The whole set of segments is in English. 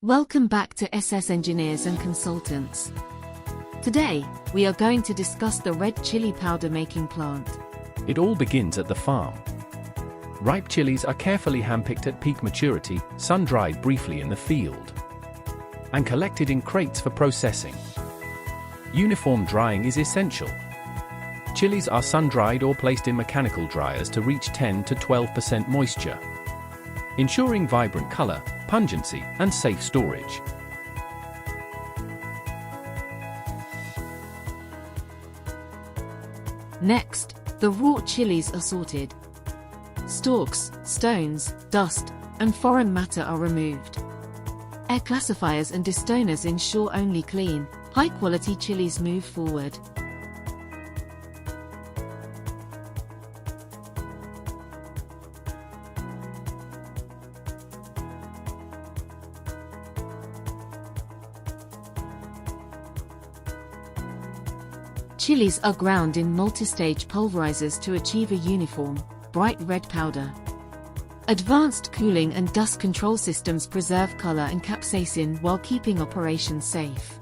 Welcome back to SS Engineers and Consultants. Today, we are going to discuss the red chili powder making plant. It all begins at the farm. Ripe chilies are carefully handpicked at peak maturity, sun-dried briefly in the field, and collected in crates for processing. Uniform drying is essential. Chilies are sun-dried or placed in mechanical dryers to reach 10 to 12% moisture, ensuring vibrant color, pungency, and safe storage. Next, the raw chilies are sorted. Stalks, stones, dust, and foreign matter are removed. Air classifiers and destoners ensure only clean, high-quality chilies move forward. Chilies are ground in multi-stage pulverizers to achieve a uniform, bright red powder. Advanced cooling and dust control systems preserve color and capsaicin while keeping operations safe.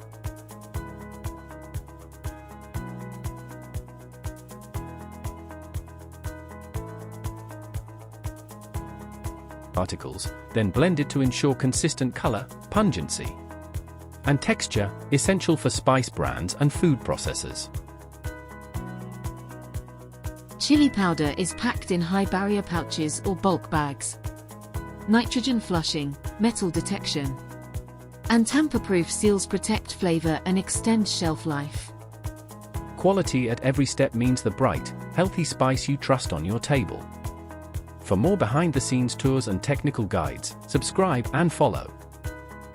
Particles, then blended to ensure consistent color, pungency, and texture, essential for spice brands and food processors. Chili powder is packed in high-barrier pouches or bulk bags. Nitrogen flushing, metal detection, and tamper-proof seals protect flavor and extend shelf life. Quality at every step means the bright, healthy spice you trust on your table. For more behind-the-scenes tours and technical guides, subscribe and follow.